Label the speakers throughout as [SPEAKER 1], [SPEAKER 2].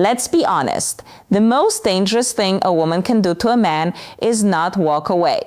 [SPEAKER 1] Let's be honest. The most dangerous thing a woman can do to a man is not walk away.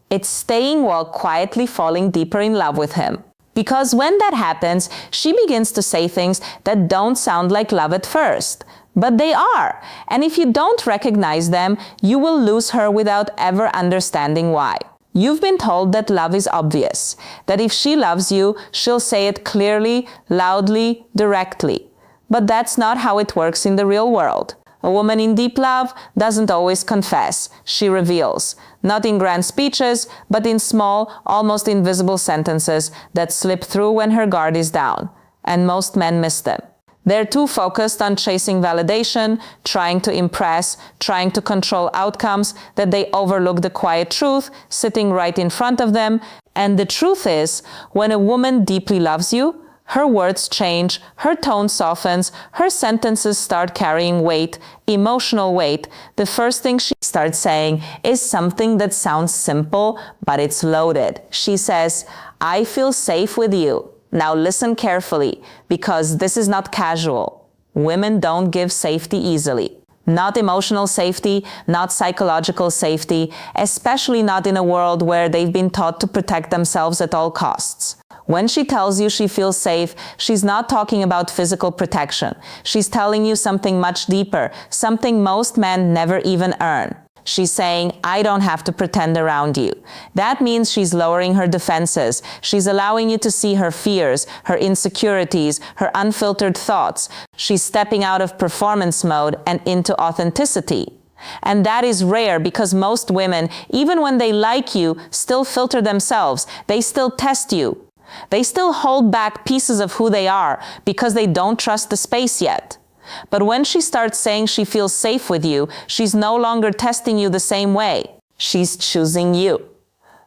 [SPEAKER 1] It's staying while quietly falling deeper in love with him. Because when that happens, she begins to say things that don't sound like love at first. But they are. And if you don't recognize them, you will lose her without ever understanding why. You've been told that love is obvious, that if she loves you, she'll say it clearly, loudly, directly. But that's not how it works in the real world. A woman in deep love doesn't always confess, she reveals. Not in grand speeches, but in small, almost invisible sentences that slip through when her guard is down. And most men miss them. They're too focused on chasing validation, trying to impress, trying to control outcomes, that they overlook the quiet truth sitting right in front of them. And the truth is, when a woman deeply loves you, her words change, her tone softens, her sentences start carrying weight, emotional weight. The first thing she starts saying is something that sounds simple, but it's loaded. She says, "I feel safe with you." Now listen carefully, because this is not casual. Women don't give safety easily. Not emotional safety, not psychological safety, especially not in a world where they've been taught to protect themselves at all costs. When she tells you she feels safe, she's not talking about physical protection. She's telling you something much deeper, something most men never even earn. She's saying, "I don't have to pretend around you." That means she's lowering her defenses. She's allowing you to see her fears, her insecurities, her unfiltered thoughts. She's stepping out of performance mode and into authenticity. And that is rare because most women, even when they like you, still filter themselves. They still test you. They still hold back pieces of who they are because they don't trust the space yet. But when she starts saying she feels safe with you, she's no longer testing you the same way. She's choosing you.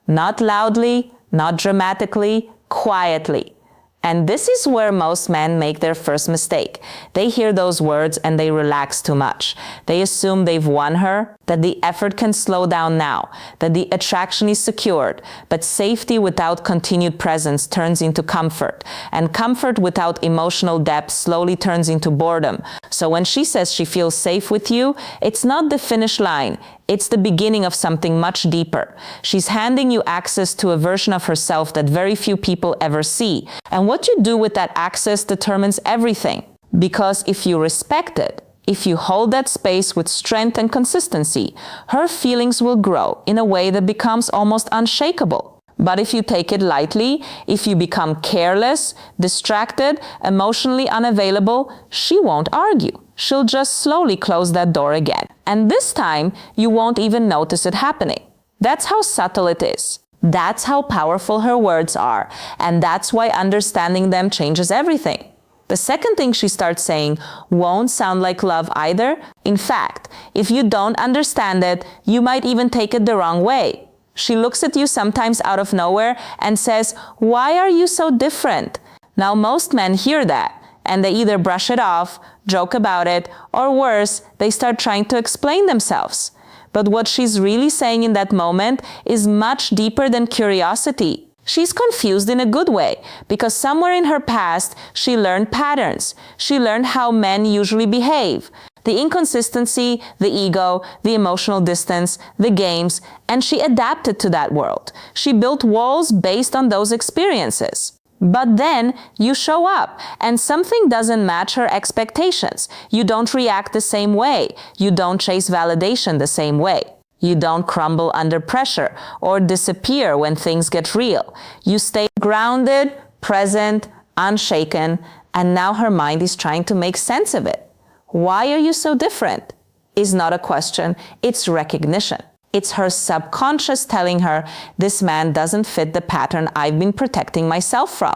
[SPEAKER 1] Not loudly, not dramatically, quietly. And this is where most men make their first mistake. They hear those words and they relax too much. They assume they've won her, that the effort can slow down now, that the attraction is secured. But safety without continued presence turns into comfort. And comfort without emotional depth slowly turns into boredom. So when she says she feels safe with you, it's not the finish line. It's the beginning of something much deeper. She's handing you access to a version of herself that very few people ever see. And what you do with that access determines everything. Because if you respect it, if you hold that space with strength and consistency, her feelings will grow in a way that becomes almost unshakable. But if you take it lightly, if you become careless, distracted, emotionally unavailable, she won't argue. She'll just slowly close that door again. And this time, you won't even notice it happening. That's how subtle it is. That's how powerful her words are. And that's why understanding them changes everything. The second thing she starts saying won't sound like love either. In fact, if you don't understand it, you might even take it the wrong way. She looks at you sometimes out of nowhere and says, "Why are you so different?" Now, most men hear that, and they either brush it off, joke about it, or worse, they start trying to explain themselves. But what she's really saying in that moment is much deeper than curiosity. She's confused in a good way, because somewhere in her past, she learned patterns. She learned how men usually behave. The inconsistency, the ego, the emotional distance, the games, and she adapted to that world. She built walls based on those experiences. But then you show up and something doesn't match her expectations. You don't react the same way. You don't chase validation the same way. You don't crumble under pressure or disappear when things get real. You stay grounded, present, unshaken, and now her mind is trying to make sense of it. Why are you so different? Is not a question, it's recognition. It's her subconscious telling her, this man doesn't fit the pattern I've been protecting myself from.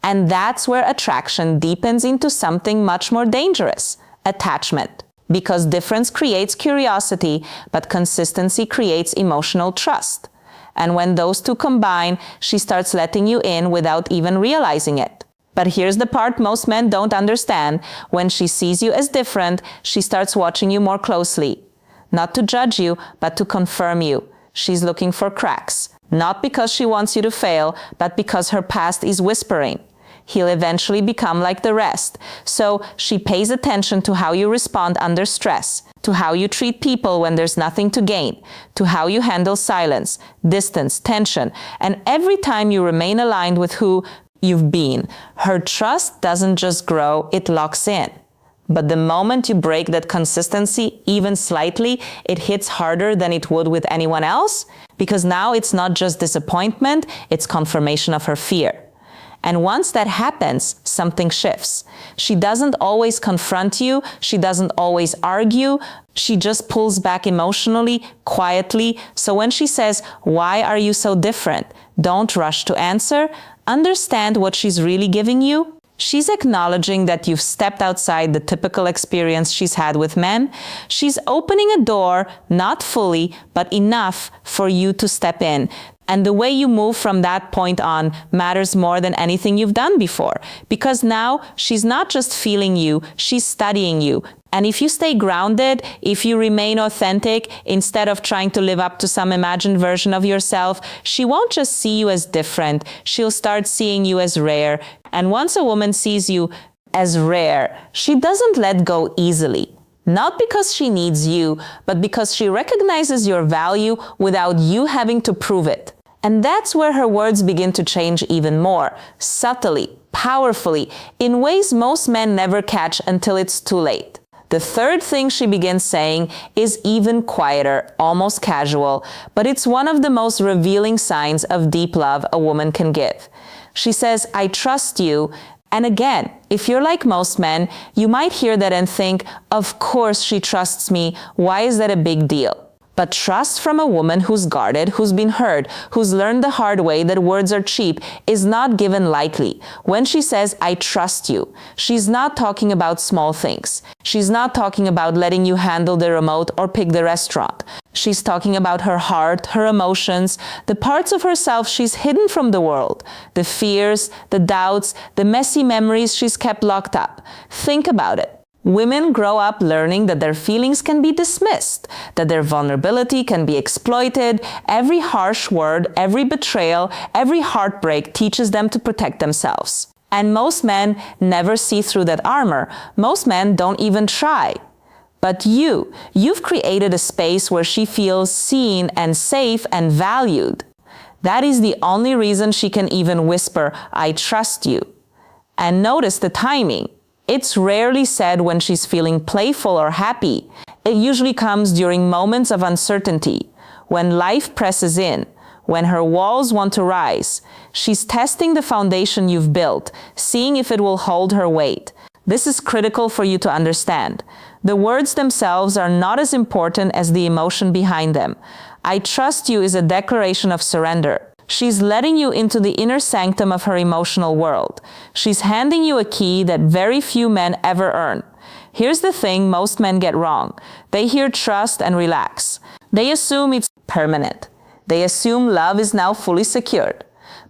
[SPEAKER 1] And that's where attraction deepens into something much more dangerous, attachment. Because difference creates curiosity, but consistency creates emotional trust. And when those two combine, she starts letting you in without even realizing it. But here's the part most men don't understand. When she sees you as different, she starts watching you more closely. Not to judge you, but to confirm you. She's looking for cracks. Not because she wants you to fail, but because her past is whispering. he'll eventually become like the rest. So she pays attention to how you respond under stress, to how you treat people when there's nothing to gain, to how you handle silence, distance, tension, and every time you remain aligned with who you've been, her trust doesn't just grow, it locks in. But the moment you break that consistency, even slightly, it hits harder than it would with anyone else, because now it's not just disappointment, it's confirmation of her fear. And once that happens, something shifts. She doesn't always confront you, she doesn't always argue, she just pulls back emotionally, quietly. So when she says, "Why are you so different?" don't rush to answer. Understand what she's really giving you. She's acknowledging that you've stepped outside the typical experience she's had with men. She's opening a door, not fully, but enough for you to step in. And the way you move from that point on matters more than anything you've done before. Because now she's not just feeling you, she's studying you. And if you stay grounded, if you remain authentic, instead of trying to live up to some imagined version of yourself, she won't just see you as different, she'll start seeing you as rare. And once a woman sees you as rare, she doesn't let go easily. Not because she needs you, but because she recognizes your value without you having to prove it. And that's where her words begin to change even more, subtly, powerfully, in ways most men never catch until it's too late. The third thing she begins saying is even quieter, almost casual, but it's one of the most revealing signs of deep love a woman can give. She says, "I trust you." And again, if you're like most men, you might hear that and think, "Of course she trusts me. Why is that a big deal?" But trust from a woman who's guarded, who's been hurt, who's learned the hard way that words are cheap, is not given lightly. When she says, "I trust you," she's not talking about small things. She's not talking about letting you handle the remote or pick the restaurant. She's talking about her heart, her emotions, the parts of herself she's hidden from the world, the fears, the doubts, the messy memories she's kept locked up. Think about it. Women grow up learning that their feelings can be dismissed, that their vulnerability can be exploited. Every harsh word, every betrayal, every heartbreak teaches them to protect themselves. And most men never see through that armor. Most men don't even try. But you've created a space where she feels seen and safe and valued. That is the only reason she can even whisper, "I trust you." And notice the timing. It's rarely said when she's feeling playful or happy. It usually comes during moments of uncertainty, when life presses in, when her walls want to rise. She's testing the foundation you've built, seeing if it will hold her weight. This is critical for you to understand. The words themselves are not as important as the emotion behind them. "I trust you" is a declaration of surrender. She's letting you into the inner sanctum of her emotional world. She's handing you a key that very few men ever earn. Here's the thing most men get wrong. They hear trust and relax. They assume it's permanent. They assume love is now fully secured.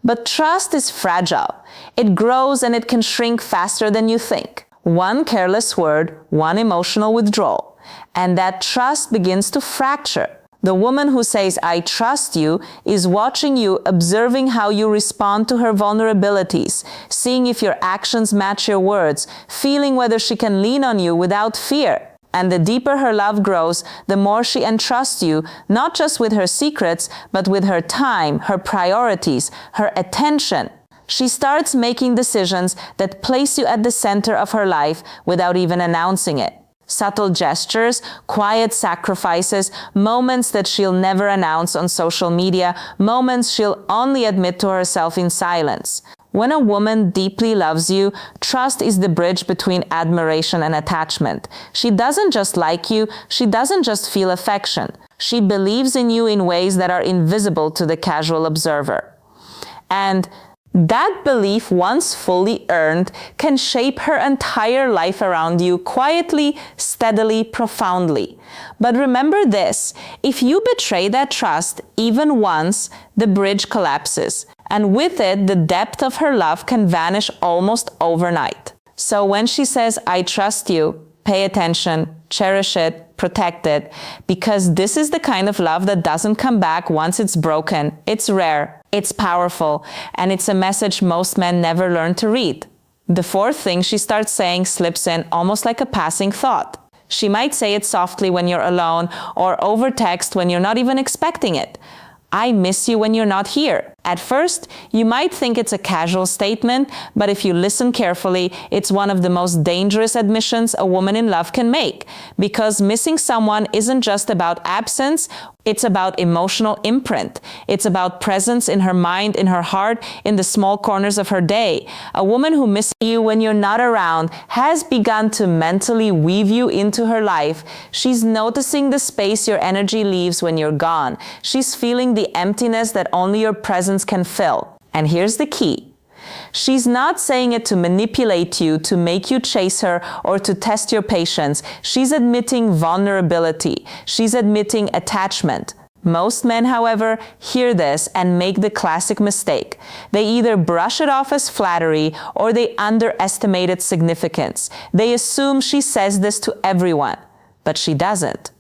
[SPEAKER 1] But trust is fragile. It grows and it can shrink faster than you think. One careless word, one emotional withdrawal, and that trust begins to fracture. The woman who says, "I trust you," is watching you, observing how you respond to her vulnerabilities, seeing if your actions match your words, feeling whether she can lean on you without fear. And the deeper her love grows, the more she entrusts you, not just with her secrets, but with her time, her priorities, her attention. She starts making decisions that place you at the center of her life without even announcing it. Subtle gestures, quiet sacrifices, moments that she'll never announce on social media, moments she'll only admit to herself in silence. When a woman deeply loves you, trust is the bridge between admiration and attachment. She doesn't just like you, she doesn't just feel affection. She believes in you in ways that are invisible to the casual observer. And that belief, once fully earned, can shape her entire life around you quietly, steadily, profoundly. But remember this, if you betray that trust even once, the bridge collapses. And with it, the depth of her love can vanish almost overnight. So when she says, "I trust you," pay attention, cherish it, protect it, because this is the kind of love that doesn't come back once it's broken. It's rare. It's powerful, and it's a message most men never learn to read. The fourth thing she starts saying slips in almost like a passing thought. She might say it softly when you're alone or over text when you're not even expecting it. I miss you when you're not here. At first, you might think it's a casual statement, but if you listen carefully, it's one of the most dangerous admissions a woman in love can make, because missing someone isn't just about absence, it's about emotional imprint. It's about presence in her mind, in her heart, in the small corners of her day. A woman who misses you when you're not around has begun to mentally weave you into her life. She's noticing the space your energy leaves when you're gone. She's feeling the emptiness that only your presence can fill. And here's the key. She's not saying it to manipulate you, to make you chase her, or to test your patience. She's admitting vulnerability. She's admitting attachment. Most men, however, hear this and make the classic mistake. They either brush it off as flattery or they underestimate its significance. They assume she says this to everyone, but she doesn't.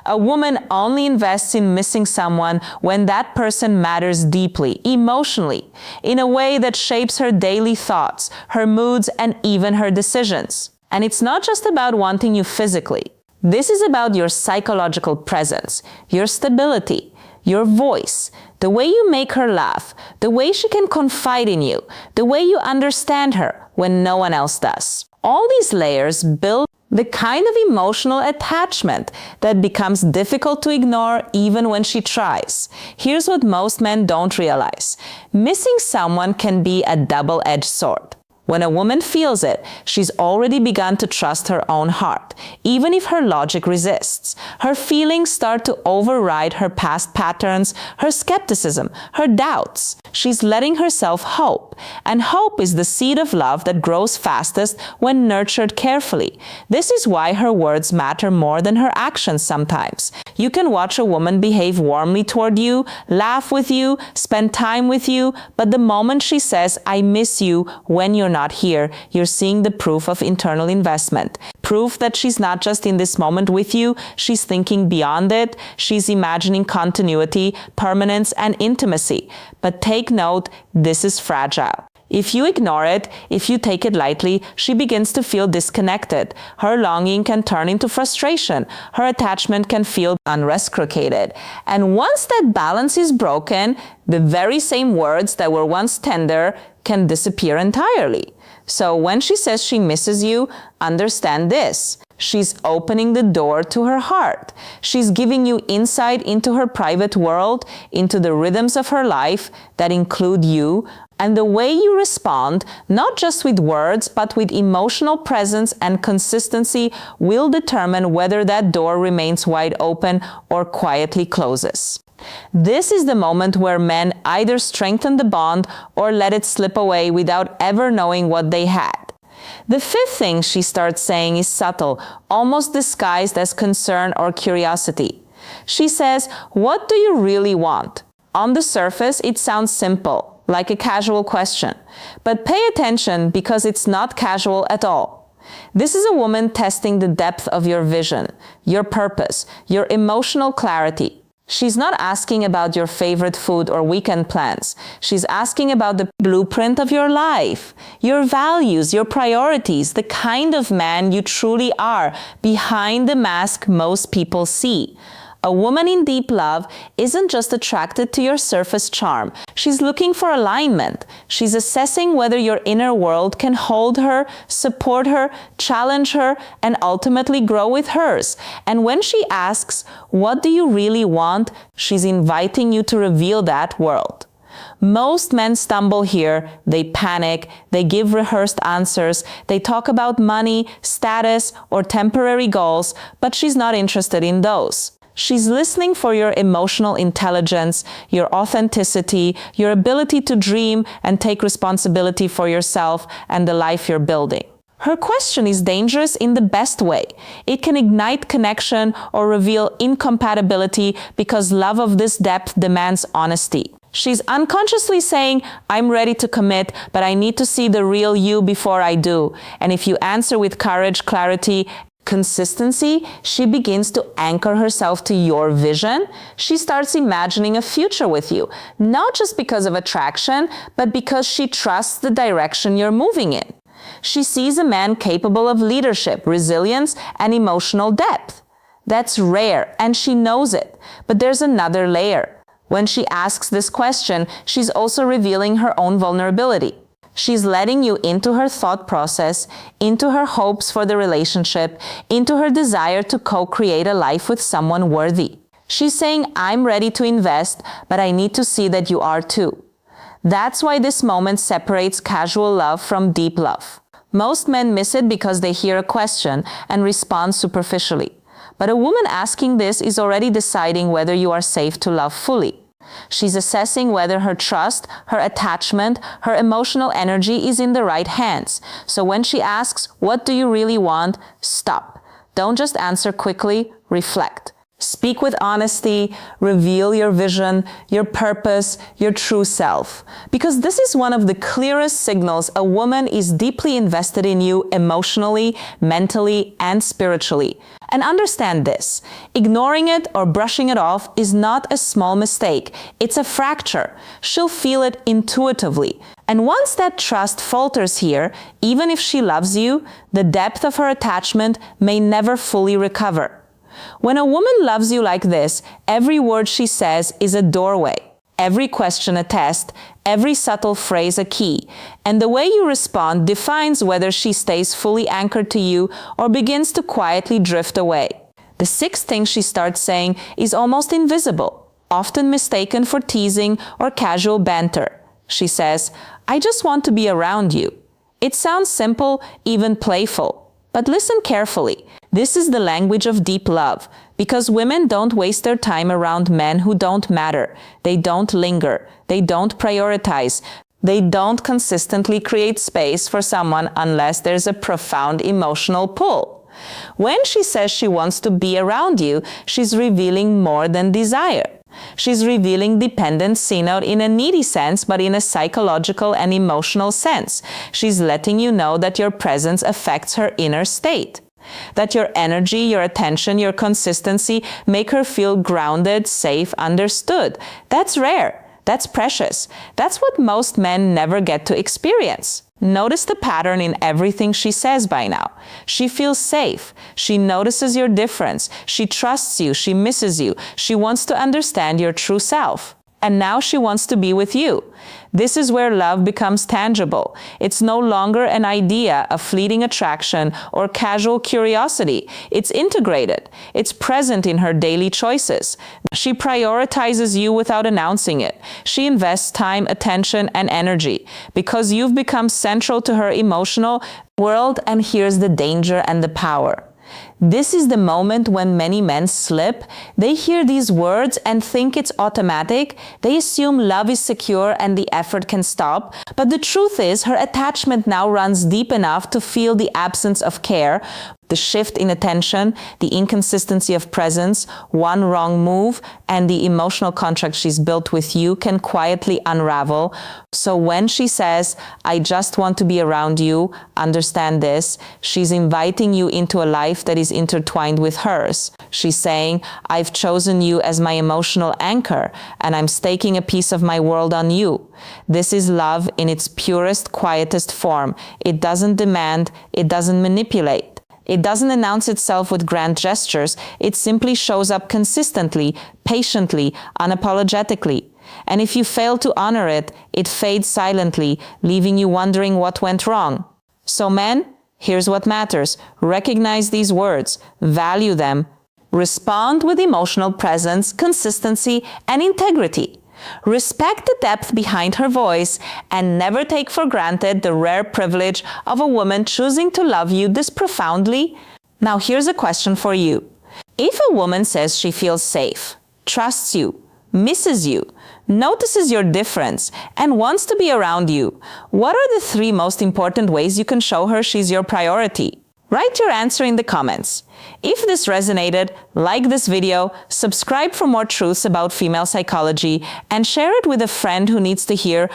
[SPEAKER 1] A woman only invests in missing someone when that person matters deeply, emotionally, in a way that shapes her daily thoughts, her moods, and even her decisions. And it's not just about wanting you physically. This is about your psychological presence, your stability, your voice, the way you make her laugh, the way she can confide in you, the way you understand her when no one else does. All these layers build the kind of emotional attachment that becomes difficult to ignore even when she tries. Here's what most men don't realize. Missing someone can be a double-edged sword. When a woman feels it, she's already begun to trust her own heart, even if her logic resists. Her feelings start to override her past patterns, her skepticism, her doubts. She's letting herself hope, and hope is the seed of love that grows fastest when nurtured carefully. This is why her words matter more than her actions sometimes. You can watch a woman behave warmly toward you, laugh with you, spend time with you, but the moment she says, "I miss you," when you're not here, you're seeing the proof of internal investment. Proof that she's not just in this moment with you, she's thinking beyond it, she's imagining continuity, permanence, and intimacy. But take note, this is fragile. If you ignore it, if you take it lightly, she begins to feel disconnected. Her longing can turn into frustration. Her attachment can feel unreciprocated. And once that balance is broken, the very same words that were once tender can disappear entirely. So when she says she misses you, understand this. She's opening the door to her heart. She's giving you insight into her private world, into the rhythms of her life that include you, and the way you respond, not just with words, but with emotional presence and consistency, will determine whether that door remains wide open or quietly closes. This is the moment where men either strengthen the bond or let it slip away without ever knowing what they had. The fifth thing she starts saying is subtle, almost disguised as concern or curiosity. She says, "What do you really want?" On the surface, it sounds simple, like a casual question. But pay attention, because it's not casual at all. This is a woman testing the depth of your vision, your purpose, your emotional clarity. She's not asking about your favorite food or weekend plans. She's asking about the blueprint of your life, your values, your priorities, the kind of man you truly are behind the mask most people see. A woman in deep love isn't just attracted to your surface charm. She's looking for alignment. She's assessing whether your inner world can hold her, support her, challenge her, and ultimately grow with hers. And when she asks, "What do you really want?" she's inviting you to reveal that world. Most men stumble here. They panic, they give rehearsed answers, they talk about money, status, or temporary goals, but she's not interested in those. She's listening for your emotional intelligence, your authenticity, your ability to dream and take responsibility for yourself and the life you're building. Her question is dangerous in the best way. It can ignite connection or reveal incompatibility because love of this depth demands honesty. She's unconsciously saying, "I'm ready to commit, but I need to see the real you before I do." And if you answer with courage, clarity, consistency, she begins to anchor herself to your vision. She starts imagining a future with you, not just because of attraction, but because she trusts the direction you're moving in. She sees a man capable of leadership, resilience, and emotional depth. That's rare, and she knows it. But there's another layer. When she asks this question, she's also revealing her own vulnerability. She's letting you into her thought process, into her hopes for the relationship, into her desire to co-create a life with someone worthy. She's saying, I'm ready to invest, but I need to see that you are too. That's why this moment separates casual love from deep love. Most men miss it because they hear a question and respond superficially. But a woman asking this is already deciding whether you are safe to love fully. She's assessing whether her trust, her attachment, her emotional energy is in the right hands. So when she asks, what do you really want? Stop. Don't just answer quickly, reflect. Speak with honesty, reveal your vision, your purpose, your true self. Because this is one of the clearest signals a woman is deeply invested in you emotionally, mentally, and spiritually. And understand this, ignoring it or brushing it off is not a small mistake. It's a fracture. She'll feel it intuitively. And once that trust falters here, even if she loves you, the depth of her attachment may never fully recover. When a woman loves you like this, every word she says is a doorway, every question a test, every subtle phrase a key, and the way you respond defines whether she stays fully anchored to you or begins to quietly drift away. The sixth thing she starts saying is almost invisible, often mistaken for teasing or casual banter. She says, I just want to be around you. It sounds simple, even playful, but listen carefully. This is the language of deep love, because women don't waste their time around men who don't matter. They don't linger. They don't prioritize. They don't consistently create space for someone unless there's a profound emotional pull. When she says she wants to be around you, she's revealing more than desire. She's revealing dependency, not in a needy sense, but in a psychological and emotional sense. She's letting you know that your presence affects her inner state. That your energy, your attention, your consistency make her feel grounded, safe, understood. That's rare. That's precious. That's what most men never get to experience. Notice the pattern in everything she says by now. She feels safe. She notices your difference. She trusts you. She misses you. She wants to understand your true self. And now she wants to be with you. This is where love becomes tangible. It's no longer an idea, a fleeting attraction, or casual curiosity. It's integrated. It's present in her daily choices. She prioritizes you without announcing it. She invests time, attention, and energy because you've become central to her emotional world. And here's the danger and the power. This is the moment when many men slip. They hear these words and think it's automatic. They assume love is secure and the effort can stop. But the truth is, her attachment now runs deep enough to feel the absence of care, the shift in attention, the inconsistency of presence, one wrong move, and the emotional contract she's built with you can quietly unravel. So when she says, I just want to be around you, understand this, she's inviting you into a life that is intertwined with hers. She's saying, I've chosen you as my emotional anchor, and I'm staking a piece of my world on you. This is love in its purest, quietest form. It doesn't demand, it doesn't manipulate. It doesn't announce itself with grand gestures. It simply shows up consistently, patiently, unapologetically. And if you fail to honor it, it fades silently, leaving you wondering what went wrong. So men, here's what matters. Recognize these words, value them, respond with emotional presence, consistency, and integrity. Respect the depth behind her voice and never take for granted the rare privilege of a woman choosing to love you this profoundly. Now here's a question for you. If a woman says she feels safe, trusts you, misses you, notices your difference, and wants to be around you, what are the 3 most important ways you can show her she's your priority? Write your answer in the comments. If this resonated, like this video, subscribe for more truths about female psychology, and share it with a friend who needs to hear